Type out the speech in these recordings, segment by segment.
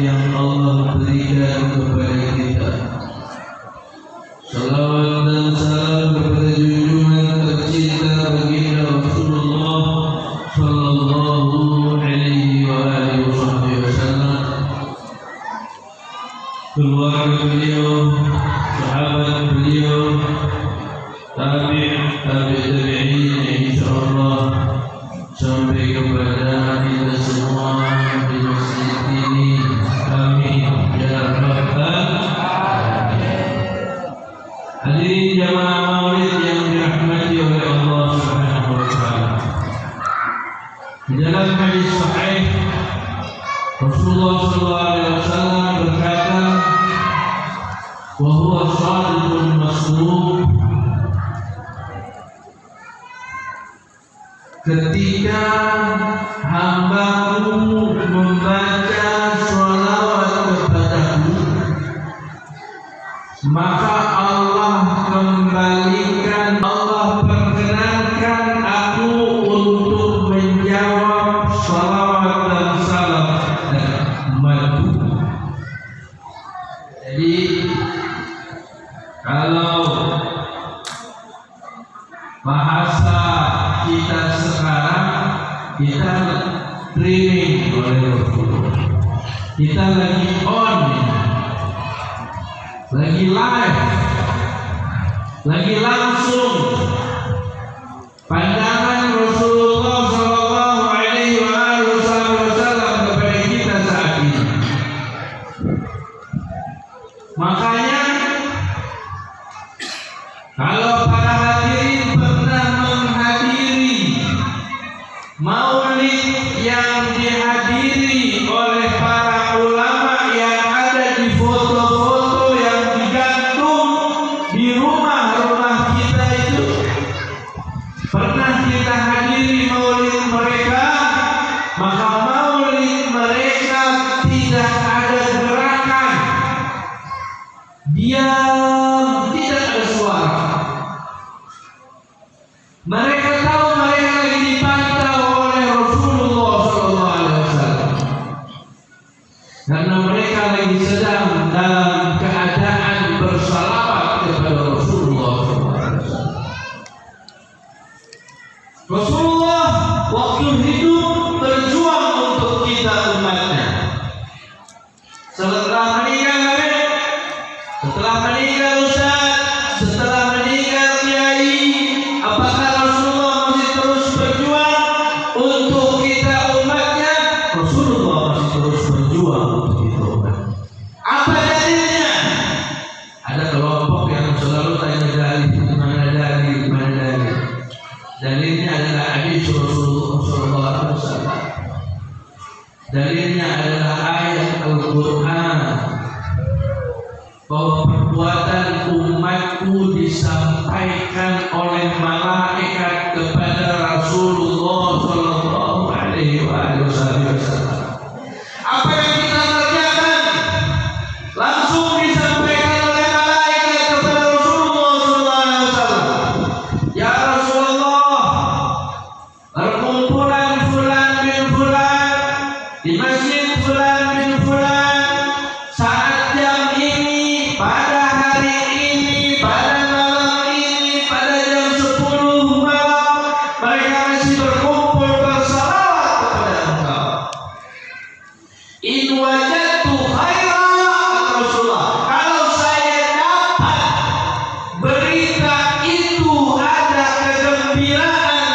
yang Allah berikan kepada kita. Salawat dan salam kepada junjungan tercinta baginda Rasulullah sallallahu alaihi wasallam, keluarga beliau, sahabat beliau, tabi'in insyaallah sampai kepada kita semua di masjid ini. Amin ya rabbal alamin. Hadirin jamaah maulid yang dirahmati oleh Allah Subhanahu wa taala. Di dalam hadis sahih Rasulullah sallallahu alaihi wasallam berkata, wa huwa shadiqul masduq, ketika hambaku membaca sholawat kepadamu, maka Allah kembalikan, Allah perkenankan aku untuk menjawab sholawat dan salam dan madu. Jadi kalau bahasa kita sekarang, kita training oleh Rasulullah, kita lagi on, lagi live, lagi langsung pandangan Rasulullah sallallahu alaihi wasallam kepada kita saat ini. Makanya kalau para hadirin pernah menghadiri maulid yang dihadiri oleh para ulama yang ada di foto-foto yang digantung di rumah-rumah kita itu, pernah kita hadiri maulid mereka, maka maulid mereka tidak ada gerakan, diam, tidak ada suara. Mereka tahu mereka lagi dipantau oleh Rasulullah SAW, karena mereka lagi sedang dalam keadaan bersalawat kepada Rasulullah SAW. Rasulullah waktu hidup berjuang untuk kita umatnya. Setelah meninggal Ustaz, setelah meninggal Kiai, apakah Rasulullah masih terus berjuang untuk kita umatnya? Rasulullah masih terus berjuang untuk kita umatnya. Apa dalilnya? Ada kelompok yang selalu tanya dalil, mana dalil, mana dalil. Dalilnya adalah hadis Rasulullah SAW. Dalilnya adalah ayat Al-Quran, bahwa perbuatan umatku disampaikan oleh malaikat kepada Rasulullah sallallahu alaihi wasallam. Apa yang kita kerjakan langsung disampaikan oleh malaikat kepada Rasulullah sallallahu alaihi wasallam. Ya Rasulullah, perkumpulan fulan bin fulan di masjid fulan bin fulan saat jam ini, pada hari ini, pada malam ini, pada jam 10 malam, mereka masih berkumpul bersalawat kepada Engkau. In wajadtu khairan, kata Rasulullah, kalau saya dapat berita itu ada kegembiraan,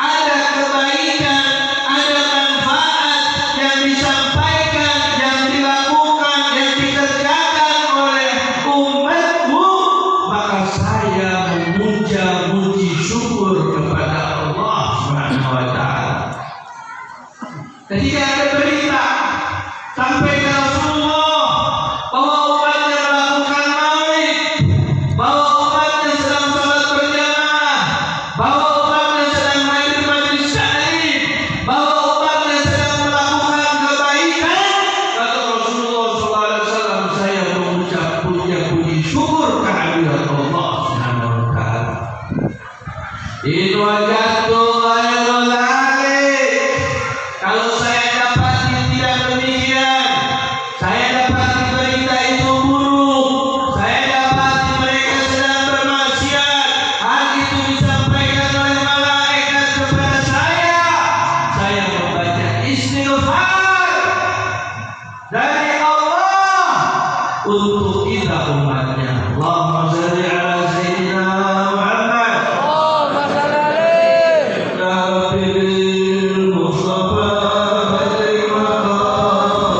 ada kebaikan, ada manfaat yang disampaikan, yang dilakukan, yang dikerjakan oleh umatku, maka saya memuja-muji syukur kepada Allah Subhanahu wa taala. Ketika ada berita sampai ke Rasulullah bahwa umatnya melakukan maulid, bahwa umatnya sedang salat berjamaah, bahwa umatnya sedang hadir majelis taklim, bahwa umatnya sedang melakukan kebaikan, kata Rasulullah SAW, saya mengucap puji syukur kehadirat Allah Subhanahu wa taala. In wajadtu ghairu dzalik, kalau saya dapat tidak demikian, saya dari Allah untuk kita umatnya. Allahumma shalli ala sayyidina Muhammad. Allahumma shalli alaihi. Ya Rabbil Mustafa barik maqasidana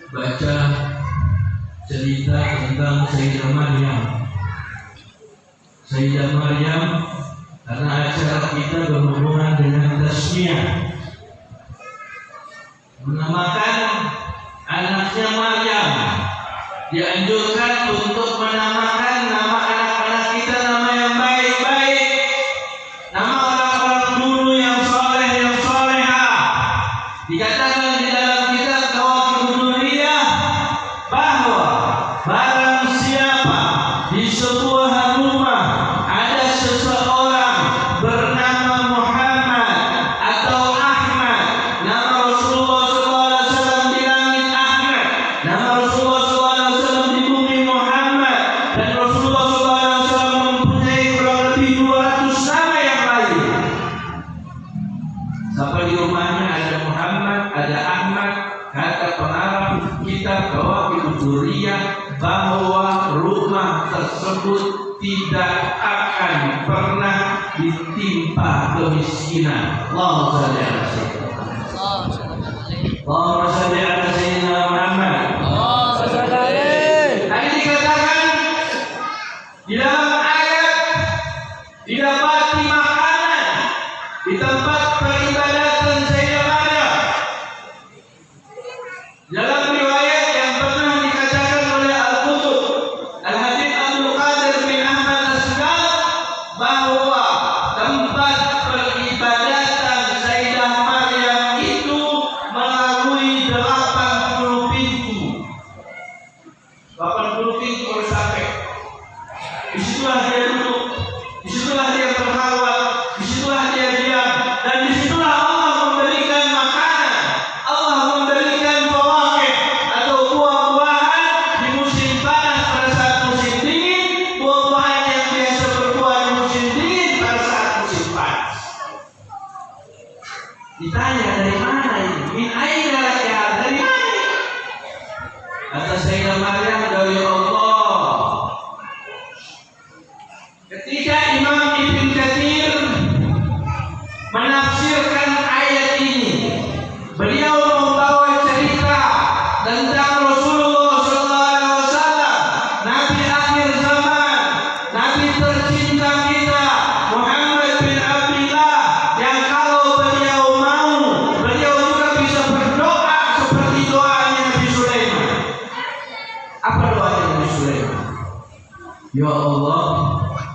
baca cerita tentang Sayyidah Maryam. Sayyidah Maryam, karena acara kita berhubungan dengan tasmiyah, menamakan anaknya Maryam. Dianjurkan untuk menamakan nama anak-anak kita nama yang baik-baik, nama orang-orang dulu yang soleh, yang solehah. Dikatakan di dalam kitab Tawaqifud Durriyah bahwa barang siapa di sebuah rumah ada seseorang bernama Muhammad atau Ahmad, nama Rasulullah SAW di langit Ahmad, nama Rasulullah SAW di bumi Muhammad, dan Rasulullah SAW mempunyai kurang lebih 200 nama yang lain. Sampai di rumahnya ada Muhammad, ada Ahmad, kata pengarang kitab Tawaqifud Durriyah bahwa rumah tersebut tidak akan pernah ditimpa kemiskinan. Allahumma shalli ala sayyidina Allahumma shalli ala sayyidina Muhammad. Allahumma shalli alaihi. Tadi dikatakan di dalam ayat didapati makanan di tempat peribadatan Sayyidah Maryam. Dalam riwayat yang pernah dikatakan oleh Al-Qutub Al-Habib Abdul Qadir bin Ahmad As-Sugab bahwa tempat peribadatan Sayyidah Maryam itu melalui 80 pintu. 80 pintu harus sampai. Disitulah dia duduk, disitulah dia berkhawat, disitulah dia diam, dan disitulah Allah memberikan makanan, Allah memberikan fawakih atau buah-buahan di musim panas pada saat musim dingin, buah-buahan yang biasa berbuah di musim dingin pada saat musim panas. Ditanya dari mana ini? Min aina ya? Dari mana? Kata Sayyidah Maryam, dari Allah. Ketika Imam Ibn Katsir menafsirkan ayat ini, beliau membawa cerita tentang Rasulullah SAW, Nabi akhir zaman, Nabi tercinta kita, Muhammad bin Abdullah, yang kalau beliau mau, beliau juga bisa berdoa seperti doanya Nabi Sulaiman. Apa doanya Nabi Sulaiman? Ya Allah,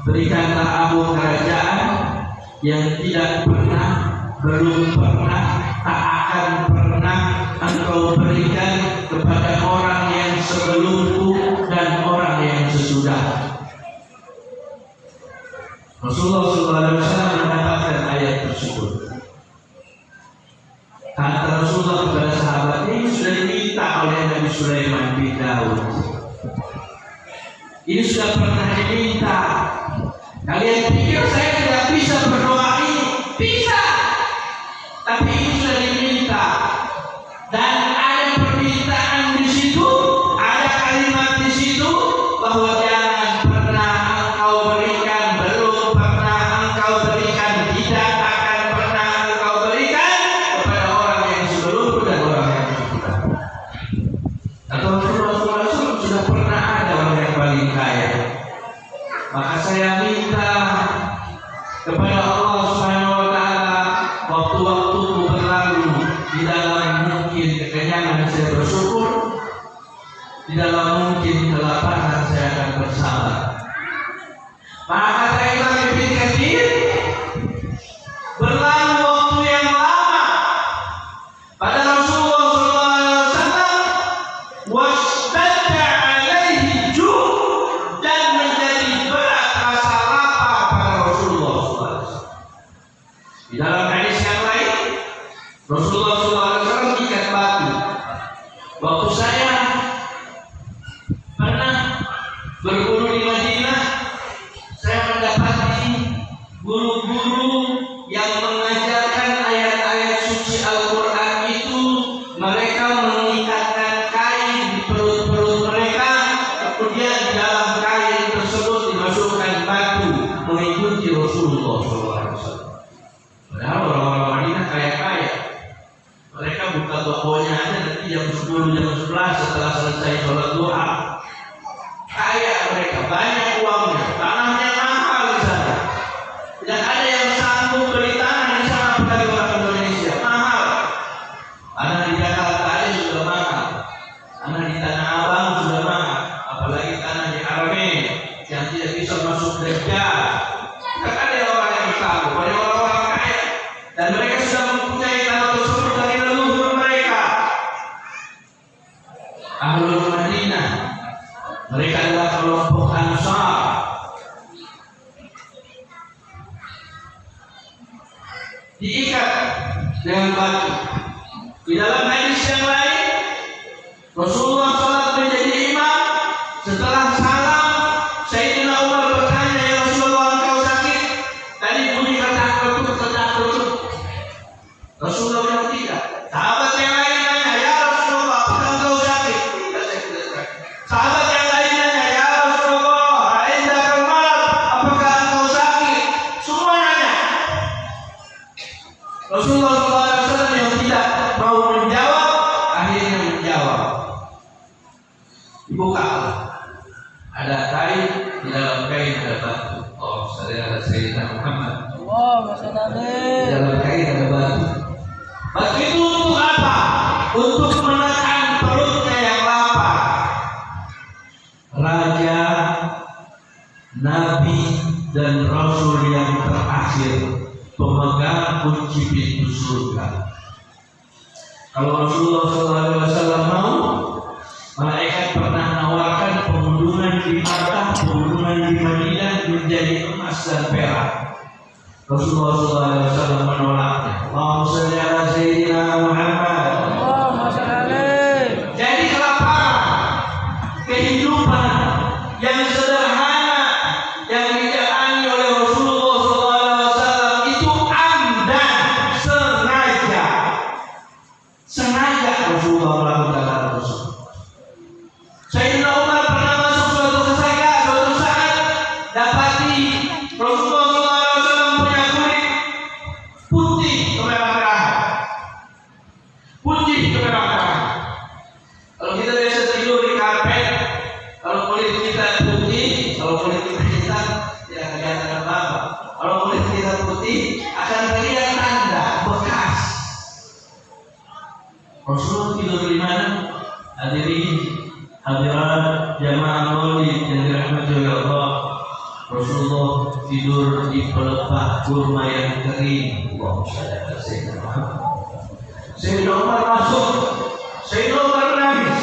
berikanlah aku kerajaan yang tidak pernah, belum pernah, tak akan pernah Engkau berikan kepada orang yang sebelumku dan orang yang sesudah. Rasulullah SAW mendapatkan ayat tersebut. Kata Rasulullah kepada sahabatnya, ini sudah diminta oleh Nabi Sulaiman bin Daud. Ini sudah pernah diminta. Kalian pikir saya tidak bisa berdoa ini? Bisa. Tapi ini sudah diminta. Dan ada permintaan di situ, ada kalimat di situ bahwa jangan pernah engkau berikan, belum pernah engkau berikan, tidak akan pernah engkau berikan kepada orang yang sebelum dan orang yang sesudah. Atau Rasulullah sudah pernah ada orang yang paling kaya. Maka saya minta kepada Allah Subhanahu wa taala, waktu-waktuku berlalu di dalam mungkin kekenyangan saya bersyukur, di dalam mungkin kelaparan saya akan bersabar. Maka kata Imam Ibn Katsir, berlalu waktu yang lama pada Rasulullah SAW, washtadda alaihi ju', Madinah, saya mendapati guru-guru yang mengajarkan ayat-ayat suci Al-Quran itu, mereka mengikatkan kain di perut-perut mereka, kemudian di dalam kain tersebut dimasukkan batu mengikuti Rasulullah SAW. Padahal orang-orang Madinah kaya-kaya, mereka buka tokonya aja nanti jam 10, jam 11 setelah selesai sholat duha. Kaya mereka, banyak uangnya, tanahnya mahal di sana. Tidak ada yang sanggup beli tanah di sana apalagi orang Indonesia, mahal. Tanah di Jakarta aja sudah mahal, tanah di Tanah Abang sudah mahal, apalagi tanah di Haramain yang tidak bisa masuk Dajjal. Tidak ada orang yang sanggup, banyak orang-orang kaya, dan mereka sudah mempunyai tanah tersebut dari leluhur mereka. Ahlul Madinah, mereka adalah kelompok Ansar. Diikat dengan batu. Di dalam hadis yang lain, Rasulullah SAW menjadi imam. Setelah salam, Sayyidina Umar bertanya, "Ya Rasulullah, engkau sakit?" Tadi bunyi ketak-ketuk. Rasulullah bilang tidak. Sahabat yang lain nanya, "Ya Rasulullah, apakah engkau sakit?" Tidak, saya tidak sakit. Sahabat yang lain nanya, "Ya Rasulullah, aindakal marad, apakah engkau sakit?" Semua nanya. Rasulullah SAW yang tidak mau menjawab, akhirnya menjawab. Dibuka, ada kain, di dalam kain ada batu. Oh, Sayyidina Muhammad. Allahumma shalli Di alaihi. dalam kain ada batu. Batu itu untuk apa? Untuk menekan perutnya yang lapar. Raja, Nabi, dan Rasul yang terakhir, pemegang kunci pintu surga. Kalau Rasulullah SAW mau, malaikat pernah menawarkan pengundungan di Makkah, pengundungan di Madinah menjadi emas dan perak. Rasulullah SAW menolaknya. Allahumma shalli ala Sayyidina Muhammad. Allahumma shalli alaihi. Jadi kelaparan, kehidupan yang sederhana yang dijalani oleh Rasulullah SAW itu amdan, sengaja Rasulullah melakukan hal tersebut. Sayyidina Umar pernah masuk suatu saat dapati Rasulullah SAW punya kulit putih kemerah-merahan. Kalau kita biasa tidur di karpet, kalau kulit kita putih, kalau kulit kita hitam, tidak kelihatan apa-apa. Kalau kulit kita putih, akan terlihat tanda bekas. Rasul tidur di mana? Hadirat jamaah maulid yang dirahmati oleh Allah. Rasulullah tidur di pelepah kurma yang kering. Allahumma shalli ala Sayyidina Muhammad. Sayyidina Umar masuk. Sayyidina Umar menangis.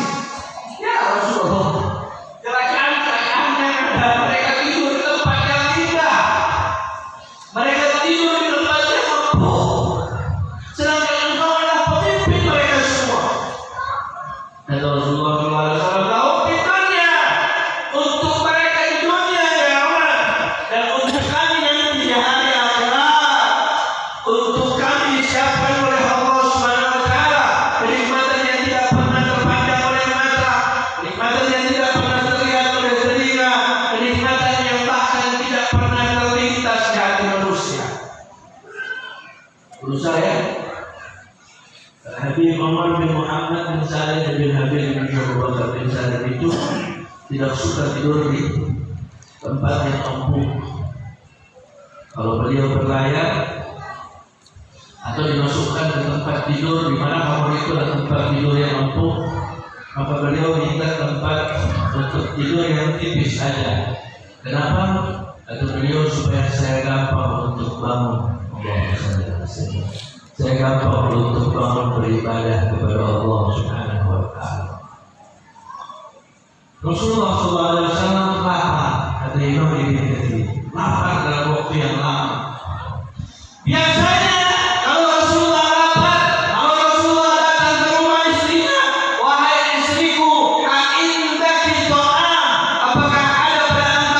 Ya Rasulullah, kerajaan-kerajaannya ada, mereka tidur di tempat yang indah, mereka tidur di tempat yang empuk, sedangkan engkau adalah pemimpin mereka semua. Dan Rasulullah SAW tahu pintarnya untuk mereka di dunia ya Umar, dan untuk kami nanti di hari akhirat, untuk kami disiapkan oleh Allah Subhanahu wa taala kenikmatan yang tidak pernah terpandang oleh mata, kenikmatan yang tidak pernah terlihat oleh telinga, kenikmatan yang bahkan tidak pernah terlintas di hati manusia. Menurut saya, Habib Umar bin Muhammad bin Saleh bin Habib bin Abu Bakar bin Saleh itu tidak suka tidur di tempat yang empuk. Kalau beliau berlayar atau dimasukkan ke tempat tidur di mana kamar itu adalah tempat tidur yang empuk, maka beliau minta tempat untuk tidur yang tipis saja. Kenapa? Kata beliau supaya saya gampang untuk bangun. Saya gampang untuk bangun beribadah kepada Allah Subhanahu wa taala. Rasulullah SAW lapar, kata Imam Ibn Katsir, lapar dalam waktu yang lama. Biasanya kalau Rasulullah lapar, kalau Rasulullah datang ke rumah istrinya, "Wahai istriku, apakah ada pada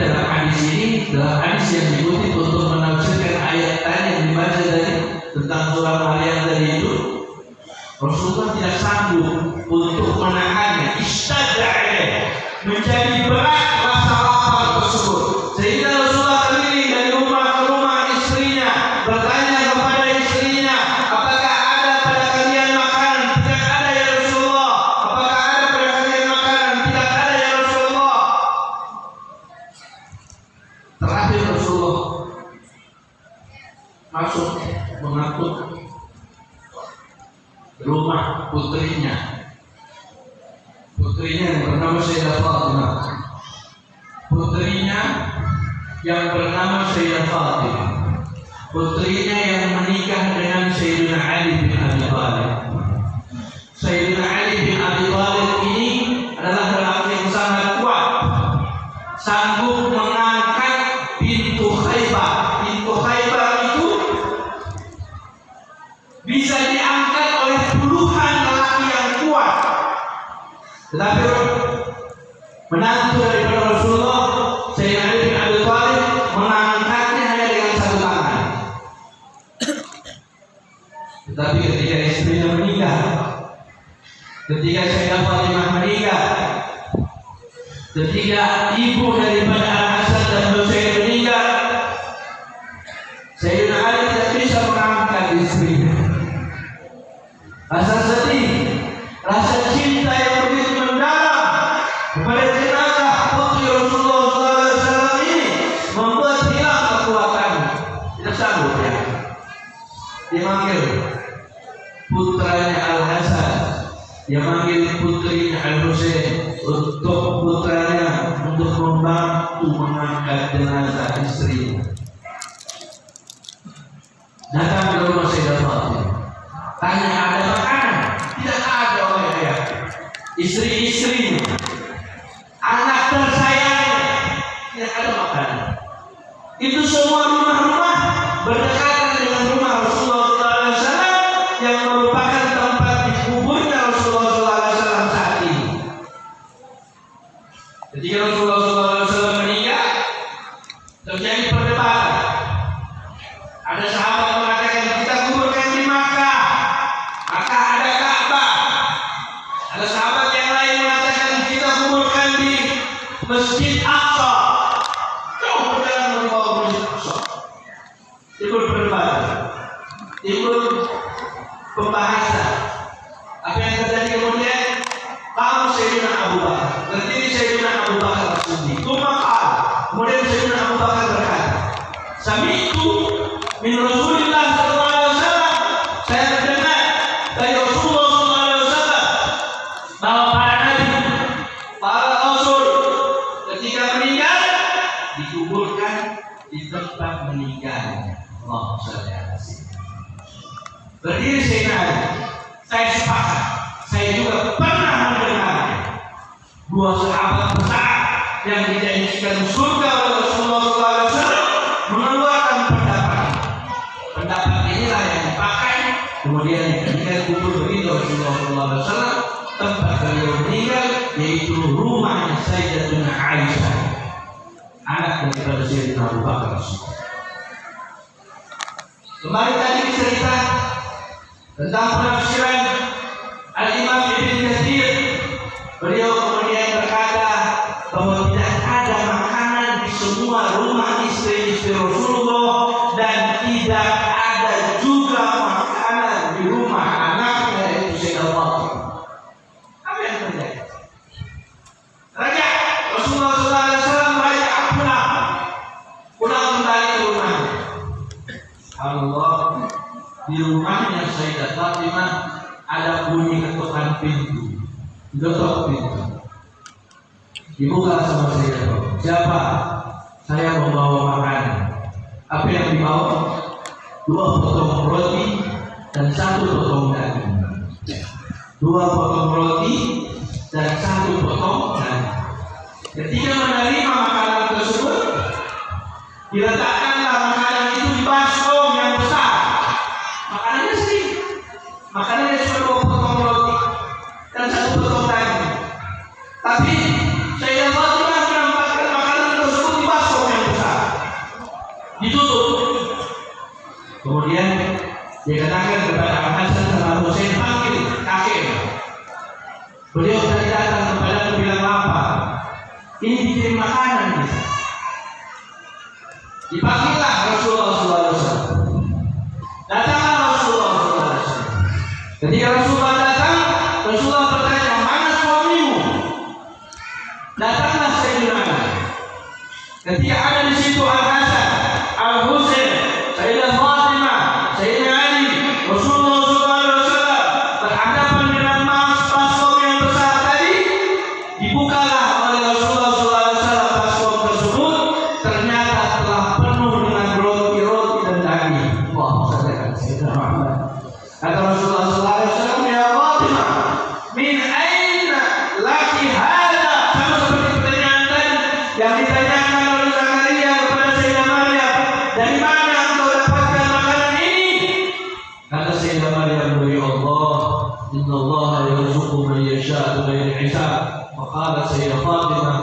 dalam hadis ini, dalam hadis yang dikutip untuk menafsirkan ayat tadi yang dibaca tadi tentang surah Maryam tadi itu, Rasulullah tidak sanggup untuk menahannya, istada'ah, menjadi berat rasa lapar tersebut, sehingga Rasulullah keliling dari rumah ke rumah istrinya, bertanya kepada istrinya, apakah ada pada kalian makanan? Tidak ada ya Rasulullah. Apakah ada pada kalian makanan? Tidak ada ya Rasulullah. Terakhir Rasulullah masuk mengangkut rumah putrinya yang bernama Sayyidah Fatimah. Putrinya yang bernama Sayyidah Fatimah. Putrinya yang menikah dengan Sayyidina Ali bin Abi Thalib. Sayyidina Ali bin Abi Thalib ini adalah lelaki yang sangat kuat, sanggup mengangkat pintu Khaybar. Pintu Khaybar itu bisa diangkat oleh puluhan lelaki yang kuat. Tetapi menantu daripada Rasulullah, Sayyidina Ali bin Abi Thalib, mengangkatnya hanya dengan satu tangan. Tetapi ketika istrinya meninggal, ketika Sayyidah Fatimah meninggal, ketika ibu daripada Al-Hasan dan Husain meninggal, Sayyidina Ali tidak bisa mengangkat istrinya. Rasa sedih, rasa cinta yang begitu mendalam kepada jenazah putri Rasulullah SAW ini membuat hilang kekuatannya. Tidak sanggup ya. Dia manggil putranya Al-Hasan, dia manggil putrinya Al-Husain untuk putranya untuk membantu mengangkat jenazah istrinya. Datang ke rumah Sayyidah Fatimah, tanya ada makanan? Tidak ada oleh ayah. Istri-istrinya, anak tersayangnya, tidak ada makanan. Itu semua rumah-rumah berdekatan dengan rumah Rasulullah SAW yang merupakan tempat dikuburnya Rasulullah SAW saat ini. Ketika Rasulullah SAW meninggal, terjadi perdebatan. Ada sahabat mengatakan kita kuburkan di Makkah, maka ada Ka'bah. Ada sahabat yang lain mengatakan kita kuburkan di Masjid Aqsa, jauh perjalanan membawa Masjid Aqsa. Timbul perdebatan, timbul pembahasan. Apa yang terjadi kemudian? Kamu Sayyidina Abu Bakar, berdiri Sayyidina Abu Bakar As-Siddiq, kemudian Sayyidina Abu Bakar berkata, Sami'tu min Rasulillah sallallahu alaihi wasallam, saya mendengar dari Rasulullah sallallahu alaihi wasallam bahwa para nabi, para rasul ketika meninggal dikuburkan di tempat meninggalnya. Allahumma shalli ala sayyidina. Berdiri Sayyidina Ali, saya sepakat, saya juga pernah mendengarnya. Dua sahabat besar yang dijanjikan surga oleh Rasulullah sallallahu alaihi wasallam mengeluarkan pendapat inilah yang dipakai kemudian dijadikan kubur begitu Rasulullah SAW tempat beliau meninggal, yaitu rumahnya Sayyidatuna Aisyah, anak daripada Sayyidina Abu Bakar. Kemarin tadi cerita tentang penafsiran Al-Imam Ibn Katsir. Beliau kemudian berkata bahwa tidak ada makanan di semua rumah istri-istri Rasulullah dan tidak ada juga makanan di rumah anaknya yaitu Sayyidah Fatimah. Apa yang terjadi? Raja Rasulullah SAW pulang kembali ke rumahnya. Allah, di rumahnya Sayyidah Fatimah ada bunyi ketukan pintu, getok pintu. Dibuka sama Sayyidah Fatimah. Siapa? Saya membawa makanan. Apa yang dibawa? 2 potong roti dan 1 potong daging. 2 potong roti dan 1 potong daging. Ketika menerima makanan tersebut, diletakkanlah makanan itu di baskom yang besar. Makanannya sedikit. Makanannya cuma 2 potong roti dan 1 potong daging. Tapi Sayyidah Fatimah menempatkan makanan tersebut di baskom Kemudian dia katakan kepada Al Hasan dan Al Husain, panggil kakek. Beliau tadi datang kepada bilang lapar. Ini dikirim makanan. Dipanggillah Rasulullah SAW. Datanglah Rasulullah SAW. Ketika Rasulullah datang, Rasulullah bertanya, mana suamimu? Datanglah Sayyidina Ali. Ketika ada di situ Al Hasan, Al Husain, Sayyidah Fatimah, Sayyidina Ali, Rasulullah SAW berhadapan dengan baskom yang besar tadi. Dibukalah oleh Rasulullah SAW baskom tersebut, ternyata telah penuh dengan roti-roti dan daging. Wah, saudara Sayyidina Muhammad. Kata Rasulullah SAW, ya Fatimah, min aina laki hada? Sama seperti pertanyaan tadi yang ditanyakan oleh Zakaria kepada Sayyidah Maryam, dari mana engkau dapatkan makanan ini? Kata Sayyidah Maryam, dari Allah, inna Allah yarzuqu man yasha'u bighairi hisab. Maka Sayyidah Fatimah,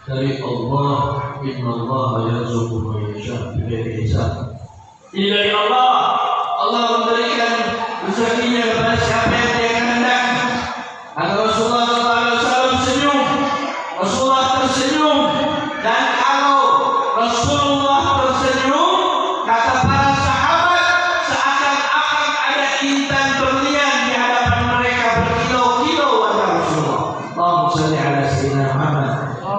dari Allah, inna Allah yarzuqu man yasha'u bighairi hisab. Ini dari Allah. Allah memberikan rezekinya kepada siapa yang Dia kehendaki. Kata Rasulullah SAW senyum. Rasulullah tersenyum, dan kalau Rasulullah tersenyum, kata para sahabat, seakan-akan ada intan berlian di hadapan mereka berkilo-kilo. Wahai Rasulullah, Allahumma shalli ala sayyidina Muhammad.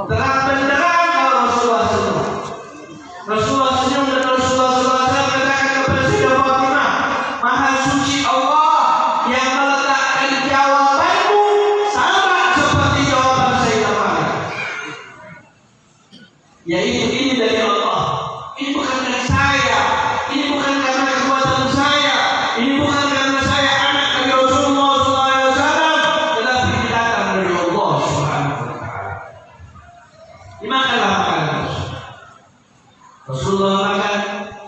Terang benderang kalau Rasulullah senyum. Rasulullah senyum dan Rasulullah SAW katakan kepada Sayyidah Fatimah, Maha suci Allah yang meletakkan jawabanmu sama seperti jawaban Sayyidah Maryam. Yaitu ini dari Allah. Ini bukan dari saya. Ini bukan karena kekuatan saya. Ini bukan karena saya anak dari Rasulullah SAW, tetapi ini datang dari Allah Subhanahu wa Ta'ala. Dimakanlah makanan Rasulullah makan,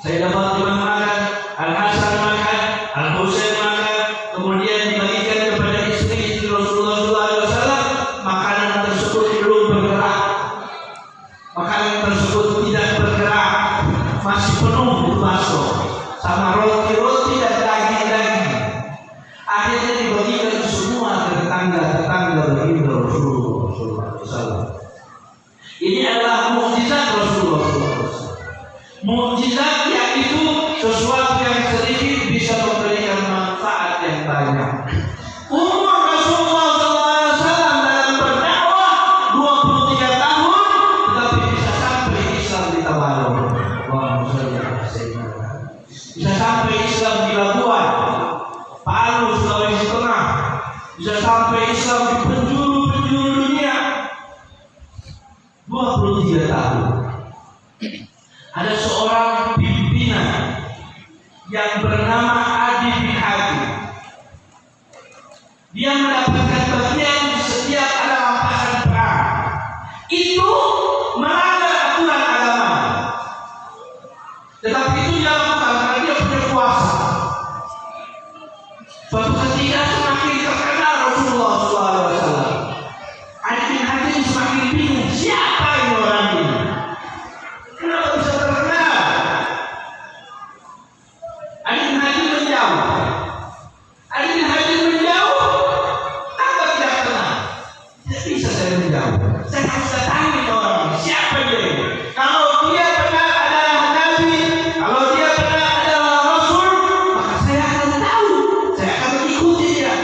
Sayyidah Fatimah makan, Al Hasan makan, Al Husain makan, kemudian dibagikan kepada istri-istri Rasulullah SAW. Makanan tersebut belum bergerak. Makanan tersebut tidak bergerak, masih penuh di baskom sama roti-roti dan daging-daging. Akhirnya dibagikan semua ke tetangga-tetangga baginda Rasulullah SAW. Ini adalah mukjizat Rasulullah SAW. Mukjizat yaitu sesuatu yang sedikit bisa memberikan manfaat yang banyak. Umur Rasulullah SAW dalam berdakwah 23 tahun, tetapi bisa sampai Islam di Tabalong. Bisa sampai Islam di Labuan, Palu, Sulawesi Tengah. Bisa sampai Islam di penjuru-penjuru dunia. 23 tahun. Ada seorang pimpinan yang bernama Adi bin Hatim. Dia mendapatkan bagian di setiap ada rampasan perang. Itu melanggar aturan agama. Tetapi itu dia lakukan karena dia punya kuasa. Suatu ketika semakin terkenal Rasulullah SAW. Adi bin Hatim semakin bingung, siapa ini orang ini? Kenapa bisa terkenal? Adi bin Hatim menjauh. Adi bin Hatim menjauh. Apa tidak kenal? Tidak bisa saya menjauh. Saya harus datangi orang ini. Siapa dia ini? Kalau dia benar adalah Nabi, kalau dia benar adalah Rasul, maka saya akan tahu. Saya akan mengikuti dia.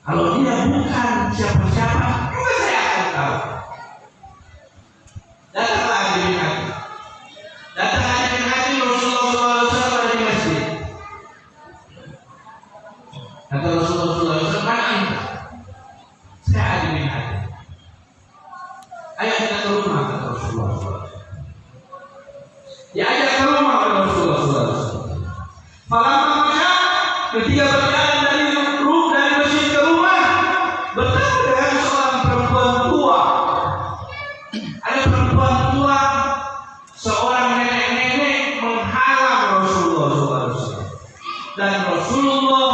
Kalau dia bukan siapa-siapa, juga saya akan tahu. Datanglah Adi bin Hatim. Datang Adi bin Hatim, Rasulullah SAW ada di masjid. Kata Rasulullah SAW, mana anda? Saya Adi bin Hatim. Ayo kita ke rumah, kata Rasulullah SAW. Diajak ke rumah oleh Rasulullah SAW. Malam maka ketika berjalan dari masjid ke rumah, bertemu dengan seorang perempuan tua. Ada perempuan tua, seorang nenek-nenek menghalang Rasulullah SAW. Dan Rasulullah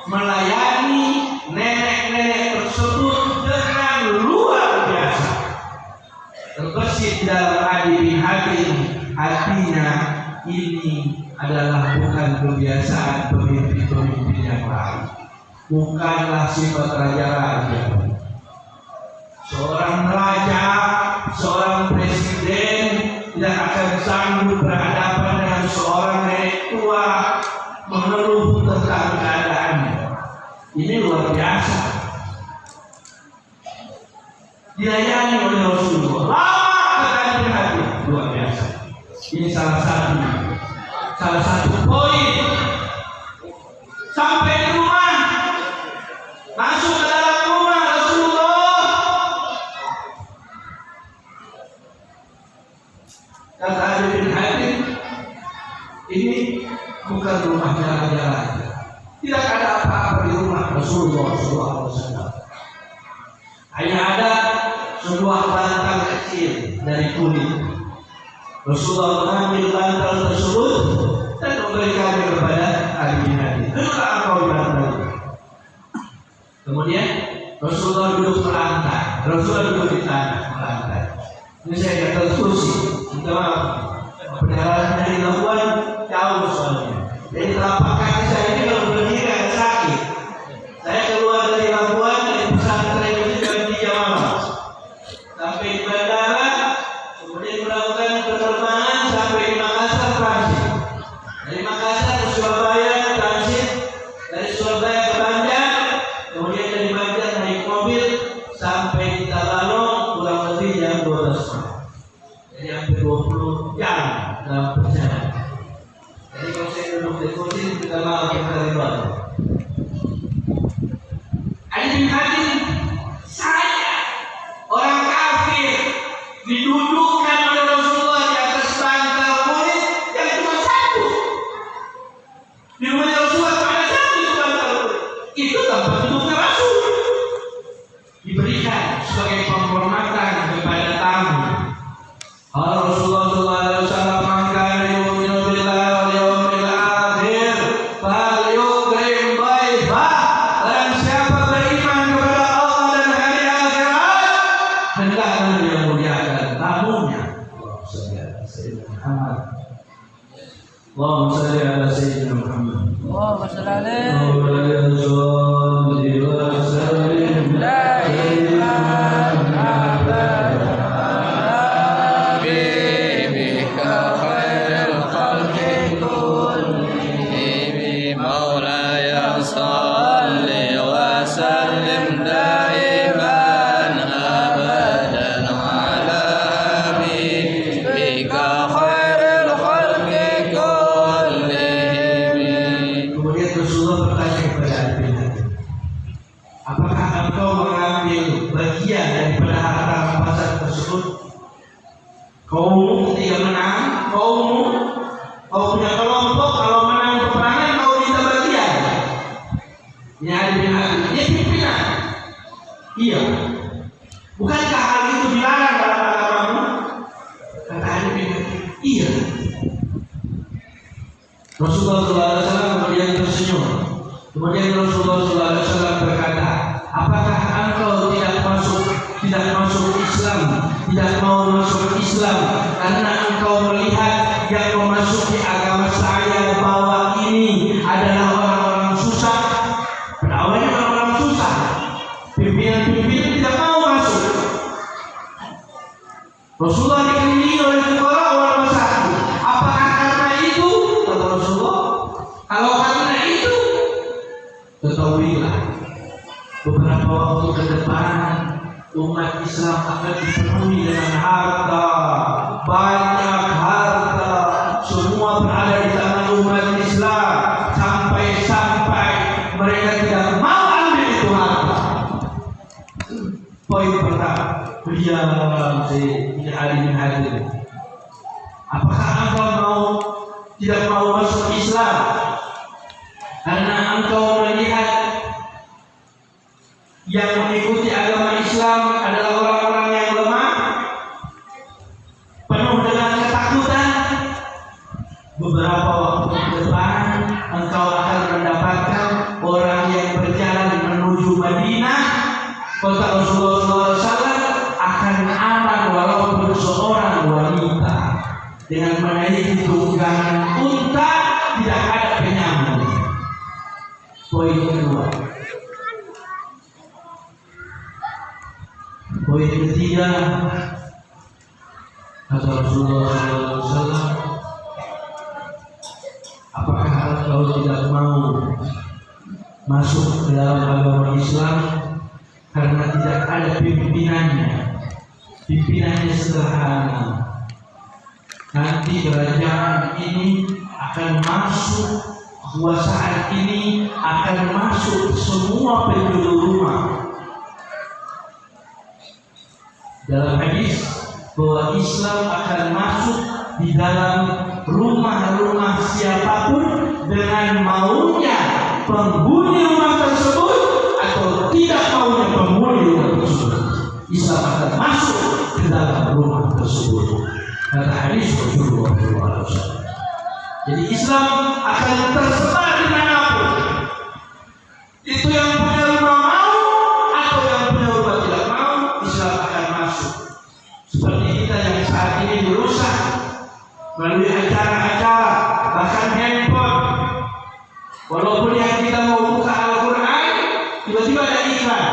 melayani nenek-nenek tersebut dengan luar biasa. Terbesit dalam Adi bin Hatim hatinya ini adalah bukan kebiasaan pemimpin-pemimpin yang lain, bukanlah sifat raja-raja. Seorang raja, seorang presiden tidak akan sanggup berhadapan dengan seorang nenek tua mengeluh tentang keadaannya. Ini luar biasa. Dilayani oleh Rasulullah. Lama kekali hati, luar biasa. Ini salah satu poin. Sampai di rumah, masuk ke dalam rumah Rasulullah. Kata Ali bin Hatim, ini bukan rumahnya raja-raja. Tidak ada apa-apa di rumah Rasulullah SAW. Hanya ada sebuah bantal kecil dari kulit. Rasulullah mengambil bantal tersebut dan memberikannya kepada Ali bin Hatim. Duduklah engkau di bantal. Kemudian Rasulullah duduk melantai. Rasulullah duduk di tanah melantai. Ini saya kata kursi. Minta maaf. Perjalanan dari Labuan jauh soalnya. Jadi telapak kaki saya ini kalau berdiri agak sakit. Saya keluar dari Labuan dari pesantren itu jam 3 malam. Sampai di bandara, kemudian melakukan penerbangan sampai di Makassar transit. Dari Makassar ke Surabaya transit, dari Surabaya ke Banjar, kemudian dari Banjar naik mobil sampai di Tabalong kurang lebih jam 12 malam. Jadi hampir 20 jam dalam perjalanan. Jadi kalau saya duduk di kursi kita malah kita riba. Ali bin Hatim, saya orang kafir didudukkan oleh Rasulullah di atas bantal kulit yang cuma satu. Di rumah Rasulullah cuma ada satu itu bantal kulit. Itu tempat duduknya Rasul. Diberikan sebagai penghormatan kepada tamu. Rasulullah SAW mengatakan yu'minu billahi wal yawmil akhir falyukrim dhaifah. Barang siapa beriman kepada Allah dan hari akhirat, hendaklah dia muliakan tamunya. Allahumma shalli ala sayyidina Muhammad. Allahumma shalli alaihi. Allahumma shalli wa sallim Daiman kaummu ketika menang, kaummu kau punya kelompok, kalau menang peperangan kau minta bagian. Ini Ali bin Hatim, dia pimpinan. Iya. Bukankah hal itu dilarang dalam agamamu? Kata Ali bin Hatim, iya. Rasulullah SAW kemudian tersenyum. Kemudian Rasulullah SAW berkata, apakah engkau tidak masuk Islam, tidak mau masuk Islam karena engkau melihat yang memasuki agama saya bahwa ini adalah orang-orang susah? Pada awalnya orang-orang susah, pimpinan-pimpinan tidak mau masuk. Rasulullah dikelilingi oleh fuqara wal masakin. Apakah karena itu? Kata Rasulullah, kalau karena itu, ketahuilah beberapa waktu ke depan umat Islam akan dipenuhi dengan harta, banyak harta, semua berada di tangan umat Islam sampai mereka tidak mau ambil itu harta. Poin pertama, beliau ini Ali bin Hatim. Apakah engkau tidak mau masuk Islam karena engkau melihat yang mengikuti agama Islam adalah orang-orang yang lemah, penuh dengan ketakutan? Beberapa waktu ke depan engkau akan mendapatkan orang yang berjalan menuju Madinah, kota Rasulullah SAW, akan aman walaupun seorang wanita. dengan menaiki tunggangan unta tidak ada penyambung. Poin kedua. Poin ketiga, kata Rasulullah SAW, apakah engkau tidak mau masuk ke dalam agama Islam karena tidak ada pimpinannya? Pimpinannya sederhana. Nanti kerajaan ini akan masuk, kekuasaan ini akan masuk semua penduduk rumah. Dalam hadis bahwa Islam akan masuk di dalam rumah-rumah siapapun dengan maunya penghuni rumah tersebut atau tidak maunya penghuni rumah tersebut. Islam akan masuk ke dalam rumah tersebut. Kata hadis Rasulullah SAW. Jadi Islam akan tersebar dimanapun. Itu yang punya rumah mau atau yang punya rumah tidak mau, Islam akan masuk. Seperti kita yang saat ini dirusak melalui acara-acara, bahkan handphone. Walaupun yang kita mau buka Al-Quran, tiba-tiba ada iklan.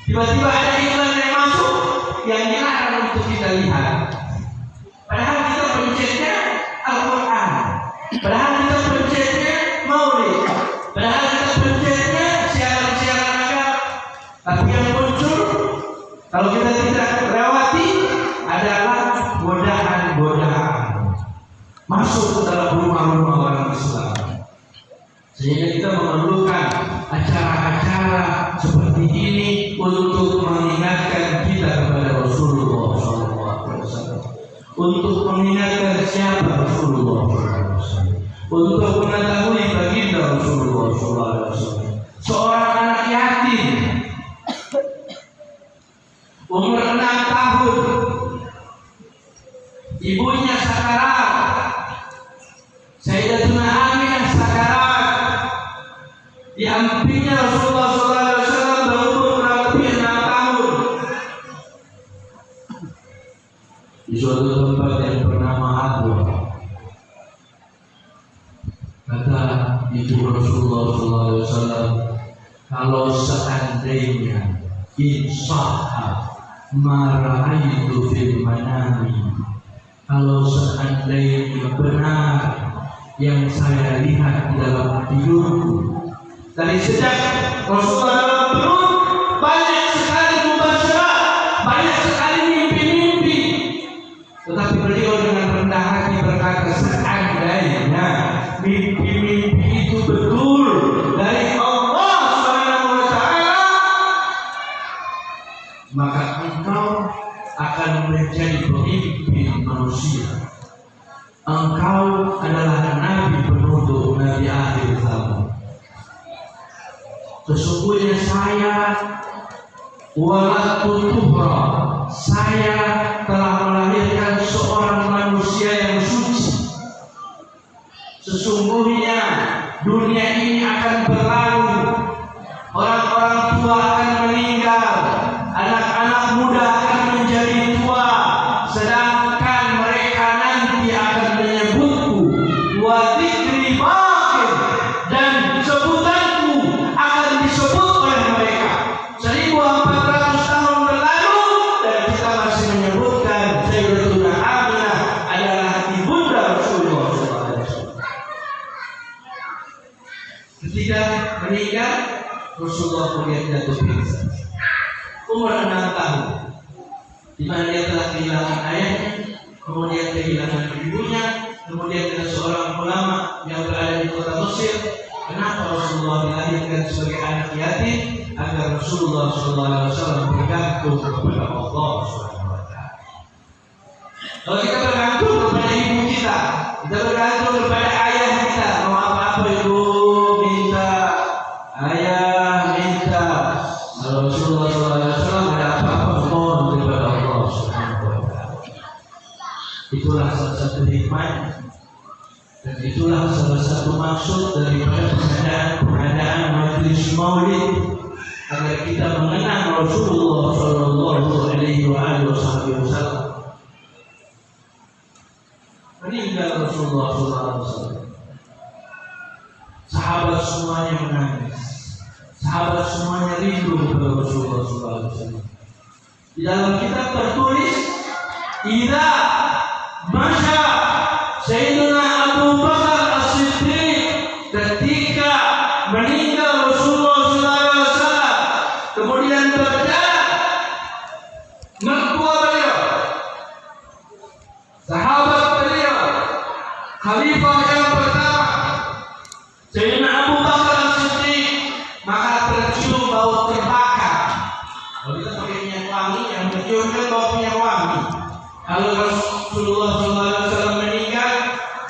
Tiba-tiba ada iklan yang masuk yang dilarang untuk kita lihat. Padahal kita pencetnya Al-Quran. Padahal kita pencetnya Maulid. Padahal kita pencetnya siaran-siaran agama. Tapi yang muncul, kalau kita tidak lewati, adalah godaan-godaan masuk ke dalam rumah-rumah orang Islam. Sehingga kita memerlukan acara-acara seperti ini untuk mengingatkan kita kepada Rasulullah SAW, untuk mengingatkan siapa Rasulullah SAW, untuk mengetahui baginda Rasulullah SAW. Seorang anak yatim umur 6 tahun, ibunya sakarat, Sayyidatuna Aminah sakarat, diampinnya Rasulullah SAW berumur kurang lebih 6 tahun. Di suatu tempat yang bernama Adwa, kata ibu Rasulullah SAW, kalau seandainya insya mara'aitu fil manami, kalau seandainya benar yang saya lihat di dalam tidurku. Dari sejak Rasulullah dalam perut banyak sekali mubasyarah, banyak sekali mimpi-mimpi. Tetapi beliau dengan rendah hati berkata, seandainya mimpi-mimpi itu betul dari Allah SWT, maka engkau akan menjadi pemimpin manusia. Engkau adalah nabi penutup, nabi akhir zaman. Sesungguhnya saya walatu tuhra, saya telah melahirkan seorang manusia yang suci. Sesungguhnya dunia ini akan berlalu, orang-orang tua akan meninggal, anak-anak muda akan menjadi tua, sedangkan mereka nanti akan menyebutku wa dzikri baqin, dan sebutanku akan disebut oleh mereka 1400 tahun berlalu, dan kita masih menyebutkan Sayyidatuna Aminah adalah ibunda Rasulullah SAW. Ketika meninggal, Rasulullah melihat jatuh pingsan. Umur 6 tahun, di mana dia telah kehilangan ayahnya, kemudian kehilangan ibunya, kemudian ada seorang ulama yang berada di kota Mesir. Kenapa Rasulullah dilahirkan sebagai anak yatim? Agar Rasulullah SAW bergantung kepada Allah SWT. Kalau kita bergantung kepada ibu kita bergantung kepada ayah kita, mau apa-apa ibu minta, ayah minta. Kalau Rasulullah SAW ada apa-apa mohon kepada Allah SWT. Itulah salah satu hikmah dan itulah salah satu maksud daripada pengadaan majelis maulid, agar kita mengenang Rasulullah SAW. meninggal Rasulullah SAW. Sahabat semuanya menangis, sahabat semuanya rindu kepada Rasulullah SAW. Di dalam kitab tertulis, "Idza masya Sayyidina Abu Bakar As-Siddiq," ketika meninggal Rasulullah SAW, kemudian berjalan mertua beliau, sahabat beliau, khalifah yang pertama, Sayyidina Abu Bakar As-Siddiq, maka tercium bau terbakar. Kalau kita pakai minyak wangi, yang tercium kan bau minyak wangi. Kalau Rasulullah SAW meninggal,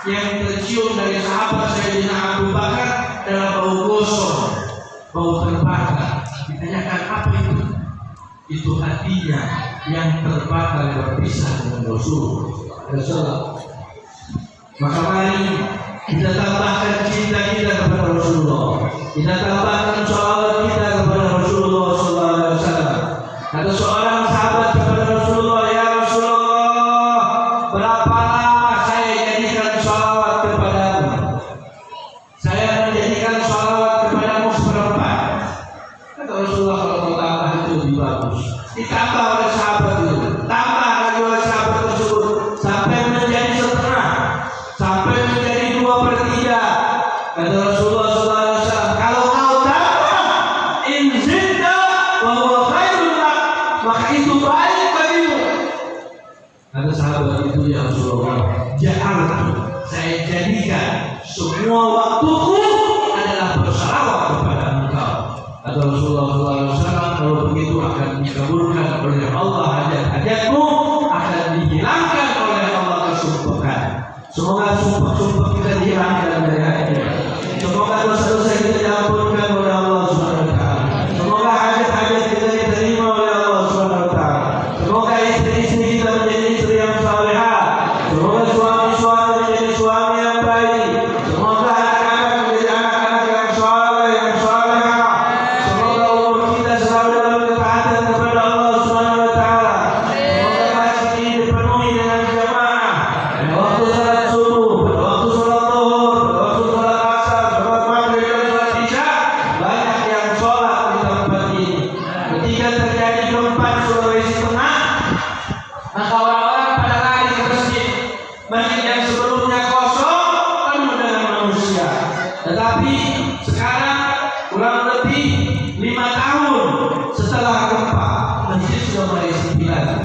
yang tercium dari sahabat Sayyidina Abu Bakar adalah bau gosong, bau terbakar. Ditanyakan apa itu? Itu hatinya yang terbakar berpisah dengan Rasulullah. Maka mari kita tambahkan cinta kita kepada Rasulullah. Kita tambahkan sholawat kita kepada Rasulullah SAW. Ada seorang sahabat kepada Rasulullah, "Ya Rasulullah, berapa lama saya jadikan sholawat kepadamu? Saya menjadikan sholawat kepadamu seperempat." Kata Rasulullah, "Kalau mau tambah itu lebih bagus." Ditambah oleh sahabat itu, tambah lagi oleh sahabat tersebut sampai menjadi setengah, sampai menjadi 2/3. Kata Rasulullah SAW, "Kalau kau tambah, inzidda wa huwa khairun lak, maka itu baik bagimu." Kata sahabat itu, "Ya Rasulullah, ja'altu, saya jadikan semua waktuku adalah bersalawat kepada Engkau." Kata Rasulullah SAW, "Kalau begitu akan dikabulkan oleh Allah hajat-hajatmu, akan dihilangkan oleh Allah kesumpahan." Semoga sumpah-sumpah kita dihilangkan dari hati. Semoga dosa-dosa kita diampunkan oleh Allah Subhanahu wa taala. Semoga hajat-hajat kita diterima oleh Allah Subhanahu wa taala. Semoga istri-istri kita menjadi istri yang salehah. Semoga suami-suami menjadi suami yang baik. Semoga anak-anak menjadi anak-anak yang saleh, yang salehah. Semoga umur kita selalu dalam ketaatan kepada Allah Subhanahu wa taala. Semoga masjid ini dipenuhi dengan jamaah. Pada waktu salat subuh, pada waktu salat zuhur, pada waktu salat asar, salat maghrib dan salat isya, banyak yang sholat di tempat ini. Ketika terjadi gempa di Sulawesi Tengah, maka orang-orang pada lari ke masjid. Masjid yang sebelumnya kosong penuh dengan manusia. Tetapi sekarang kurang lebih 5 tahun setelah gempa, masjid sudah mulai sepi lagi.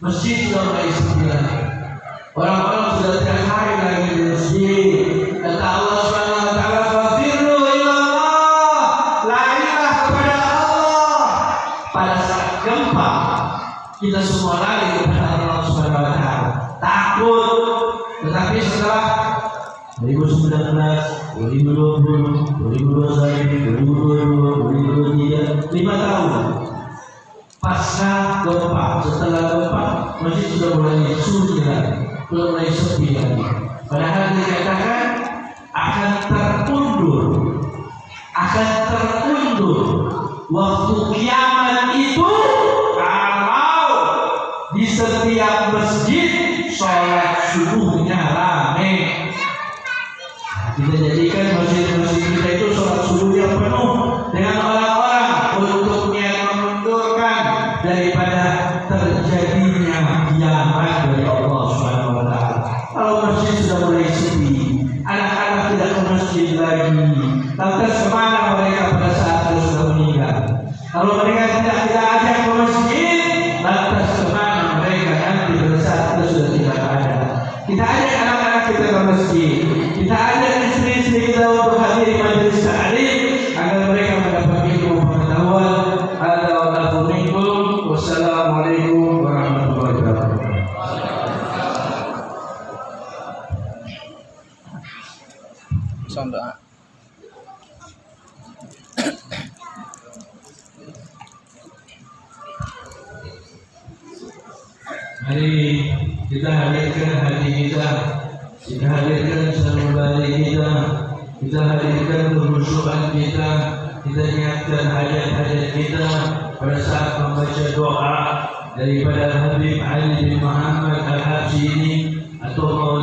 Masjid sudah mulai sepi lagi. Orang-orang sudah tidak hari lagi di masjid. Kata Allah Subhanahu wa taala, "Fafirru ilallah," larilah kepada Allah. Pada saat gempa, kita semua lari kepada Allah Subhanahu wa taala. Takut. Tetapi setelah 2019, 2020, 2021, 2022, 2023, 5 tahun pasca gempa, setelah gempa, masjid sudah mulai sunyi lagi, sudah mulai sepi lagi. Padahal dikatakan akan terundur waktu kiamat itu kalau di setiap masjid sholat subuhnya rame. Kita jadikan masjid-masjid kita itu sholat subuh yang penuh dengan orang-orang untuk niat memundurkan daripada terjadinya kiamat dari Allah Subhanahu wa taala. Kalau masjid sudah mulai sepi, anak-anak tidak ke masjid lagi, lantas kemana mereka pada saat dia sudah meninggal? Kalau mereka tidak kita ajak ke masjid, lantas kemana mereka nanti pada saat dia sudah tidak ada? Kita ajak anak-anak kita ke masjid, kita ajak istri-istri kita untuk hadir di majelis ta'lim agar mereka mendapat ilmu pengetahuan. Ada wa minkum. Wassalamualaikum warahmatullahi wabarakatuh. Sonda. Mari kita hadirkan hati kita, kita hadirkan sanubari kita hadirkan kehusuan kita niatkan hajat-hajat kita pada saat membaca doa daripada Habib Ali bin Muhammad Al-Habsyi ini atau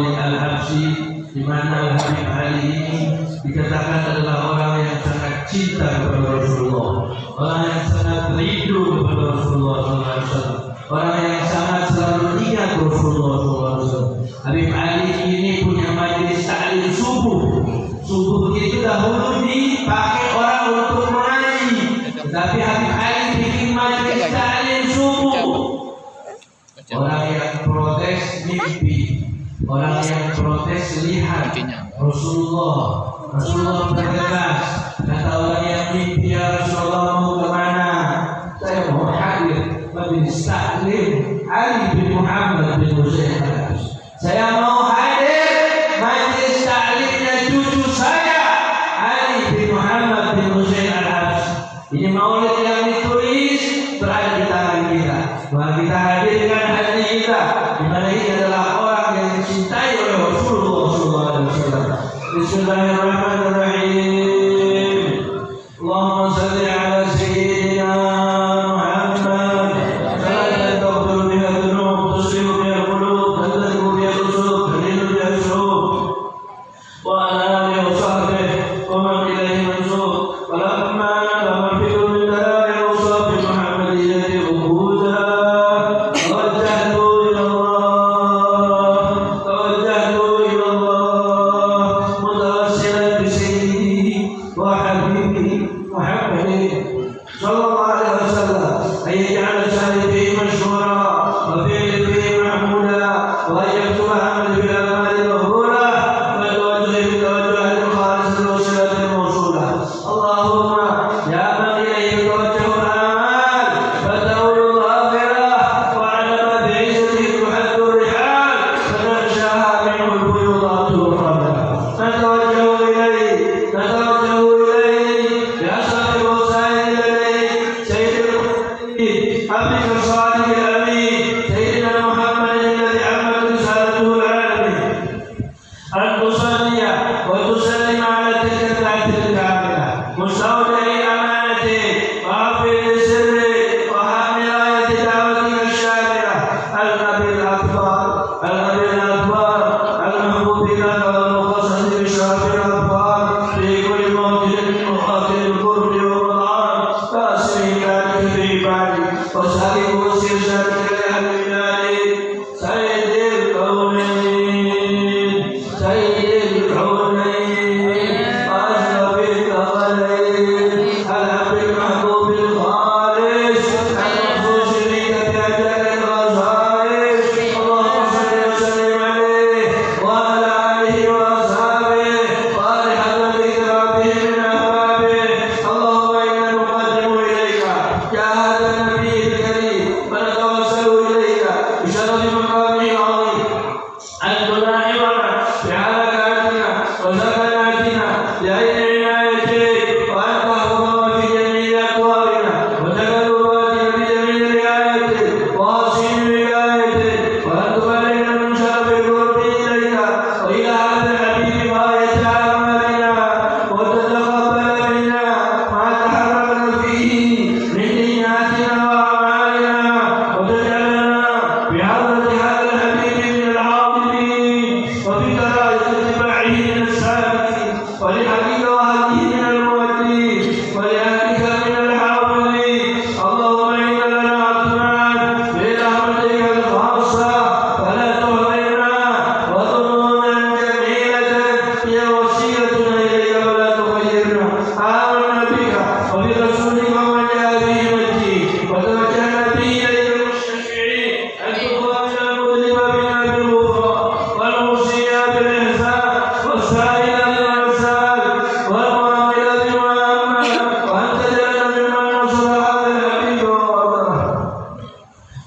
di mana Habib Ali ini dikatakan adalah orang yang sangat cinta kepada Rasulullah, orang yang sangat rindu kepada Rasulullah SAW, orang yang sangat selalu ingat Rasulullah SAW. Habib Ali ini punya majelis taklim subuh. Subuh itu dahulu dipakai orang untuk mengaji, tetapi Habib Ali bikin majelis taklim subuh. Orang yang protes mimpi, orang yang protes lihat Rasulullah bergegas. Kata orang yang mimpi, ya Rasulullah mau kemana? Saya mau hadir majelis taklim Ali bin Muhammad bin Husain Al-Habsyi. Saya mau hadir majelis taklimnya cucu saya Ali bin Muhammad bin Husain Al-Habsyi. Ini maulid yang ditulis berada di tangan kita. Maka kita hadirkan hati kita, di mana ini adalah orang yang dicintai oleh Rasulullah SAW. Bismillahirrahmanirrahim. Allahumma salli ala sayyidina Muhammad. Salatan taghfiru biha dhunub, tuslimu biha al-qulub, tadribu biha al-usub, tadribu biha al-shurub. Wa ala alihi wa sahbihi wa man ilayhi mansub. Walamma namarfidu min dalali al-usab Muhammadiyati ubudah.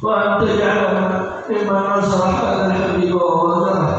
وأن تجعلنا ممن نصر هذا الحبيب ووزره